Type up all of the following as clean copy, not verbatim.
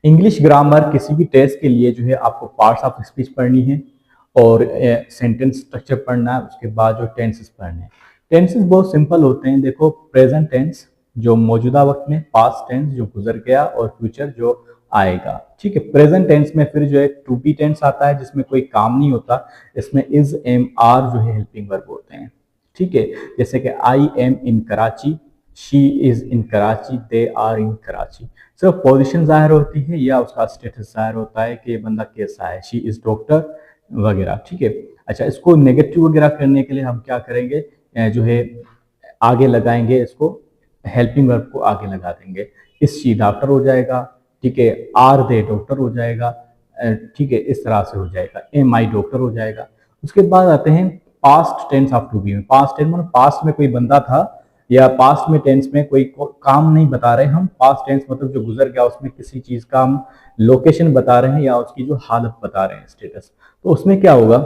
English grammar किसी भी test के लिए जो है आपको पार्ट्स ऑफ स्पीच पढ़नी है और सेंटेंस स्ट्रक्चर पढ़ना है, उसके बाद जो टेंसेस पढ़ने हैं। टेंसेस बहुत सिंपल होते हैं। देखो, प्रेजेंट टेंस जो मौजूदा वक्त में, पास्ट टेंस जो गुजर गया, और फ्यूचर जो आएगा। ठीक है, प्रेजेंट टेंस में फिर जो है टू बी टेंस आता है जिसमें कोई काम नहीं होता, इसमें इज एम आर जो है हेल्पिंग वर्ब होते हैं। ठीक है, जैसे कि I am in Karachi, she is in Karachi, they are in Karachi. सिर्फ पोजीशन जाहिर होती है या उसका स्टेटस जाहिर होता है कि ये बंदा कैसा है, शी इज डॉक्टर वगैरह। ठीक है, अच्छा, इसको नेगेटिव वगैरह करने के लिए हम क्या करेंगे, जो है आगे लगाएंगे, इसको हेल्पिंग वर्ब को आगे लगा देंगे। इस शी डॉक्टर हो जाएगा। ठीक है, आर दे डॉक्टर हो जाएगा। ठीक है, इस तरह से हो जाएगा। एम आई डॉक्टर हो जाएगा। उसके बाद आते हैं past tense of to be में। पास्ट टेंस मतलब पास्ट में कोई बंदा था, या पास्ट में टेंस में कोई काम नहीं बता रहे हम। पास्ट टेंस मतलब जो गुजर गया, उसमें किसी चीज का हम लोकेशन बता रहे हैं या उसकी जो हालत बता रहे हैं, स्टेटस। तो उसमें क्या होगा,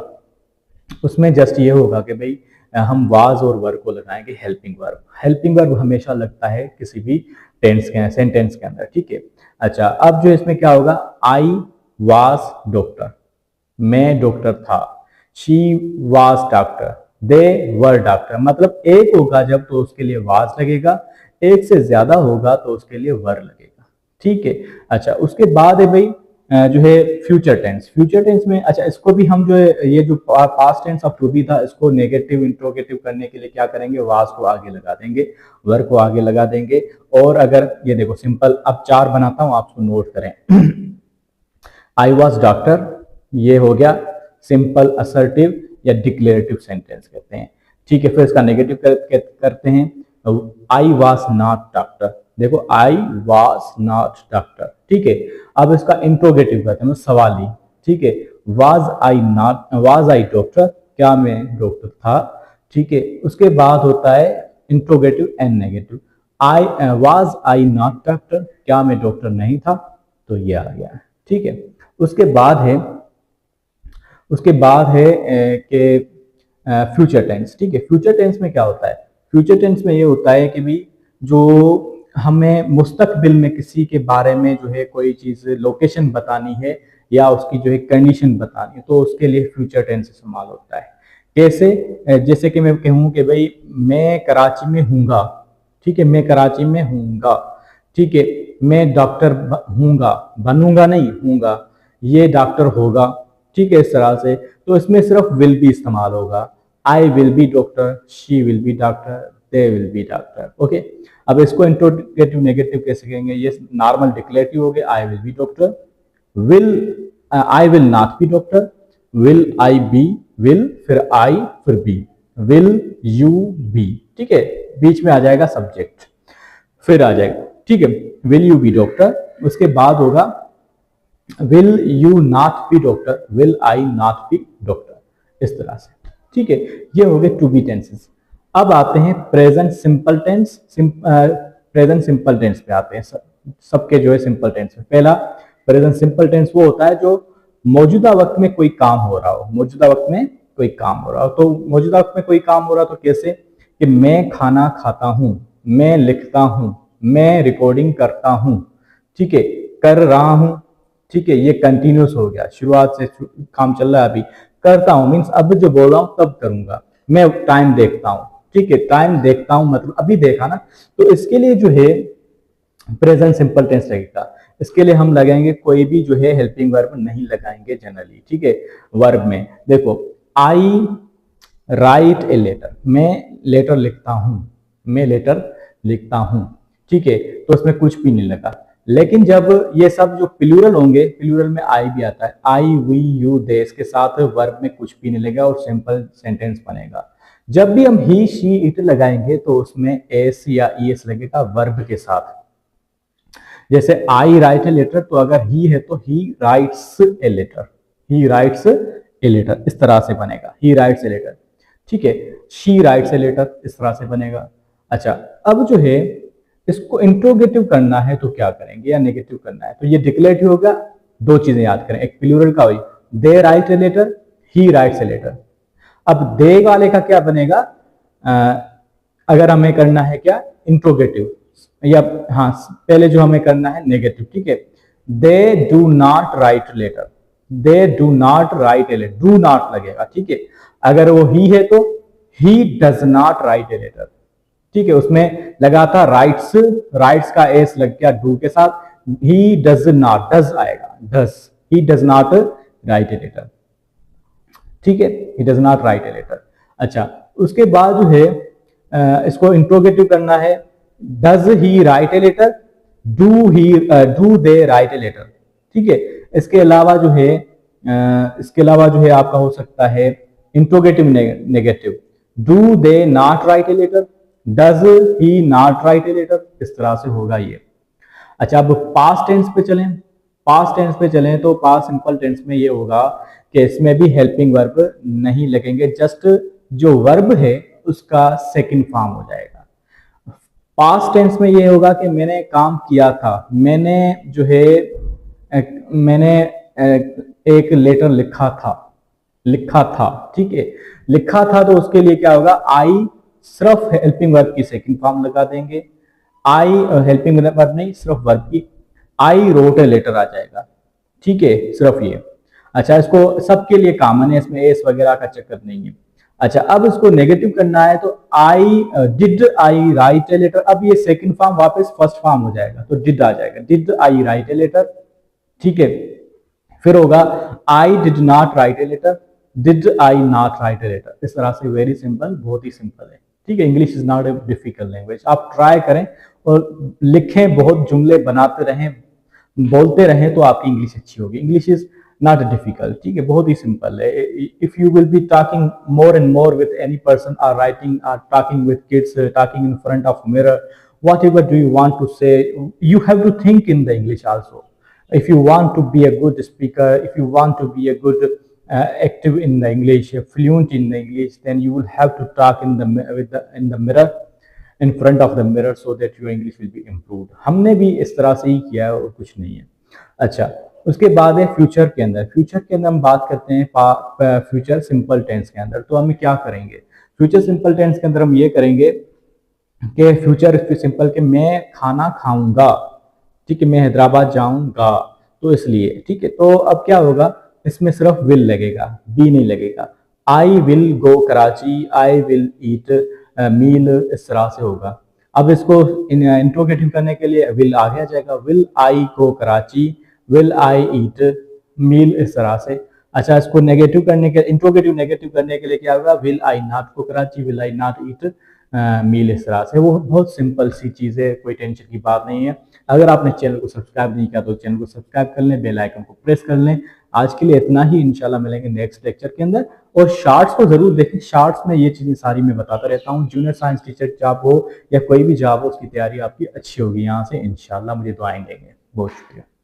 उसमें जस्ट ये होगा कि भाई हम वाज और वर्ब को लगाएंगे हेल्पिंग वर्ब। हेल्पिंग वर्ब हमेशा लगता है किसी भी टेंस के सेंटेंस के अंदर। ठीक है, अच्छा, अब जो इसमें क्या होगा, आई वाज डॉक्टर, मैं डॉक्टर था। She was doctor, they were doctor. मतलब एक होगा जब तो उसके लिए वाज लगेगा, एक से ज्यादा होगा तो उसके लिए वर लगेगा। ठीक है, अच्छा, उसके बाद है भाई जो है फ्यूचर टेंस। फ्यूचर टेंस में, अच्छा, इसको भी हम जो है, ये जो past tense of to be था, इसको नेगेटिव इंट्रोगेटिव करने के लिए क्या करेंगे, वाज को आगे लगा देंगे, वर को आगे लगा देंगे। और अगर ये देखो सिंपल, अब 4 बनाता हूं, आप उसको नोट करें। आई वॉज डॉक्टर, ये हो गया सिंपल असर्टिव या डिक्लेरेटिव सेंटेंस कहते हैं। ठीक है, फिर इसका नेगेटिव करते हैं, आई वॉज नॉट डॉक्टर। देखो, आई वॉज नॉट डॉक्टर। ठीक है, अब इसका इंट्रोगेटिव करते हैं, सवाली। ठीक है, वाज आई डॉक्टर, क्या मैं डॉक्टर था। ठीक है, उसके बाद होता है interrogative and negative. Was I not doctor, क्या मैं डॉक्टर नहीं था। तो ये आ गया। ठीक है, उसके बाद है कि फ्यूचर टेंस। ठीक है, फ्यूचर टेंस में क्या होता है, फ्यूचर टेंस में ये होता है कि भी जो हमें मुस्तकबिल में किसी के बारे में जो है कोई चीज लोकेशन बतानी है या उसकी जो है कंडीशन बतानी है, तो उसके लिए फ्यूचर टेंस इस्तेमाल होता है। कैसे, जैसे कि मैं कहूँ कि भाई मैं कराची में हूँगा। ठीक है, मैं कराची में हूँगा। ठीक है, मैं डॉक्टर हूँगा, बनूंगा नहीं, हूँगा, ये डॉक्टर होगा। ठीक है, इस तरह से। तो इसमें सिर्फ विल बी इस्तेमाल होगा। आई will be doctor, she will be doctor, they will be doctor. Okay, अब इसको इंट्रोगेटिव नेगेटिव कैसे कहेंगे, ये नॉर्मल डिक्लेरेटिव हो गया। I will be doctor, I will not be doctor, will I be, will फिर आई फिर बी, विल यू बी। ठीक है, बीच में आ जाएगा सब्जेक्ट, फिर आ जाएगा। ठीक है, विल यू बी डॉक्टर। उसके बाद होगा will you not be doctor, will I not be doctor, इस तरह से। ठीक है, ये हो गए टू बी टेंसेस। अब आते हैं present simple tense. Present simple tense पे आते हैं, सबके जो है सिंपल टेंस में। पहला प्रेजेंट सिंपल टेंस वो होता है जो मौजूदा वक्त में कोई काम हो रहा हो। मौजूदा वक्त में कोई काम हो रहा हो, तो मौजूदा वक्त में कोई काम हो रहा हो तो कैसे, कि मैं खाना खाता हूं, मैं लिखता हूं, मैं रिकॉर्डिंग करता हूं। ठीक है, कर रहा हूं। ठीक है, ये कंटिन्यूस हो गया, शुरुआत से काम चल रहा है। अभी करता हूं मीन्स अब जो बोल रहा हूं तब करूंगा। मैं टाइम देखता हूं। ठीक है, टाइम देखता हूं मतलब अभी देखा ना। तो इसके लिए जो है प्रेजेंट सिंपल टेंस लगेगा। इसके लिए हम लगाएंगे, कोई भी जो है हेल्पिंग वर्ब नहीं लगाएंगे जनरली। ठीक है, वर्ब में देखो, आई राइट ए लेटर, मैं लेटर लिखता हूं, मैं लेटर लिखता हूं। ठीक है, तो इसमें कुछ भी नहीं लगा। लेकिन जब ये सब जो प्लूरल होंगे, प्लूरल में आई भी आता है, आई वी यू दे, इसके साथ वर्ब में कुछ भी नहीं लगेगा और सिंपल सेंटेंस बनेगा। जब भी हम ही शी इट लगाएंगे तो उसमें एस या ईएस लगेगा वर्ब के साथ। जैसे आई राइट ए लेटर, तो अगर ही है तो he writes a letter, he writes a letter, इस तरह से बनेगा, ही राइट्स ए लेटर। ठीक है, शी राइट्स ए लेटर, इस तरह से बनेगा। अच्छा, अब जो है इसको इंट्रोगेटिव करना है तो क्या करेंगे, या नेगेटिव करना है तो ये डिक्लेरेटिव होगा। दो चीजें याद करें, एक प्लूरल का हुई, they write a letter, he writes a letter. अब दे वाले का क्या बनेगा, अगर हमें करना है क्या, इंट्रोगेटिव, या हाँ, पहले जो हमें करना है नेगेटिव। ठीक है, they do not write letter, they do not write a letter, do not लगेगा, ठीक है। अगर वो ही है तो he does not write a letter, ठीक है। उसमें लगा था राइट्स, राइट्स का एस लग गया डू के साथ, ही डज नॉट, डज आएगा, does, he does not write a letter, ठीक है, he does not write a letter. अच्छा, उसके बाद जो है इसको इंट्रोगेटिव करना है, does he write a letter, do they write a letter, ठीक है। इसके अलावा जो है आपका हो सकता है interrogative negative, do they not write a letter, does he not write a letter, इस तरह से होगा ये। अच्छा, अब पास्ट टेंस पे चलें, पास्ट टेंस पे चलें तो पास्ट सिंपल टेंस में ये होगा कि इसमें भी हेल्पिंग वर्ब नहीं लगेंगे, जस्ट जो वर्ब है उसका सेकंड फॉर्म हो जाएगा। पास्ट टेंस में ये होगा कि मैंने काम किया था, मैंने जो है मैंने एक लेटर लिखा था, ठीक है। लिखा था तो उसके लिए क्या होगा, आई, सिर्फ हेल्पिंग वर्ब की सेकंड फॉर्म लगा देंगे, आई हेल्पिंग वर्ब नहीं, सिर्फ वर्ब की, आई रोट ए लेटर आ जाएगा, ठीक है, सिर्फ ये। अच्छा, इसको सबके लिए कॉमन है, इसमें एस वगैरह का चक्कर नहीं है। अच्छा, अब इसको नेगेटिव करना है तो I, did I write a letter, अब ये सेकंड फॉर्म वापस फर्स्ट फॉर्म हो जाएगा, तो डिड आ जाएगा, did I write a letter, ठीक है। फिर होगा I did not write a letter, did I not write a letter, इस तरह से। वेरी सिंपल, बहुत ही सिंपल है, ठीक है। English is not a difficult language, आप ट्राई करें और लिखें, बहुत जुमले बनाते रहें, बोलते रहें तो आपकी इंग्लिश अच्छी होगी। इंग्लिश इज नॉट डिफिकल्ट, ठीक है, बहुत ही सिंपल है। If you will be talking more and more with any person, or writing, or talking with kids, talking in front of mirror, whatever do you want to say, you have to think in the English also. If you want to be a good speaker, if you want to be a good active in the English, fluent in the English, then you will have to talk in the mirror, in front of the mirror, so that your English will be improved. हमने भी इस तरह से ही किया है और कुछ नहीं है। अच्छा, उसके बाद है फ्यूचर के अंदर। फ्यूचर के अंदर हम बात करते हैं फ्यूचर सिंपल टेंस के अंदर, तो हम क्या करेंगे फ्यूचर सिंपल टेंस के अंदर, हम ये करेंगे कि फ्यूचर सिंपल के मैं खाना खाऊंगा, ठीक है, मैं हैदराबाद जाऊंगा, तो इसलिए, ठीक है। तो अब क्या होगा, इसमें सिर्फ विल लगेगा, बी नहीं लगेगा। I will go Karachi, I will eat meal, इस तरह से होगा। अब इसको इंट्रोगेटिव करने के लिए विल आ गया जाएगा, will I go Karachi, will I eat meal, इस तरह से। अच्छा, इसको नेगेटिव करने के, इंट्रोगेटिव नेगेटिव करने के लिए क्या होगा, will I not go Karachi, will I not eat meal, इस तरह से। वो बहुत सिंपल सी चीज़ है, कोई टेंशन की बात नहीं है। अगर आपने चैनल को सब्सक्राइब नहीं किया तो चैनल को सब्सक्राइब कर लें, बेल आइकन को प्रेस कर लें। आज के लिए इतना ही, इंशाल्लाह मिलेंगे नेक्स्ट लेक्चर के अंदर। और शॉर्ट्स को जरूर देखें, शॉर्ट्स में ये चीज़ें सारी मैं बताता रहता हूँ। जूनियर साइंस टीचर जॉब हो या कोई भी जॉब हो, उसकी तैयारी आपकी अच्छी होगी यहाँ से इंशाल्लाह। मुझे दुआएं देंगे। बहुत शुक्रिया।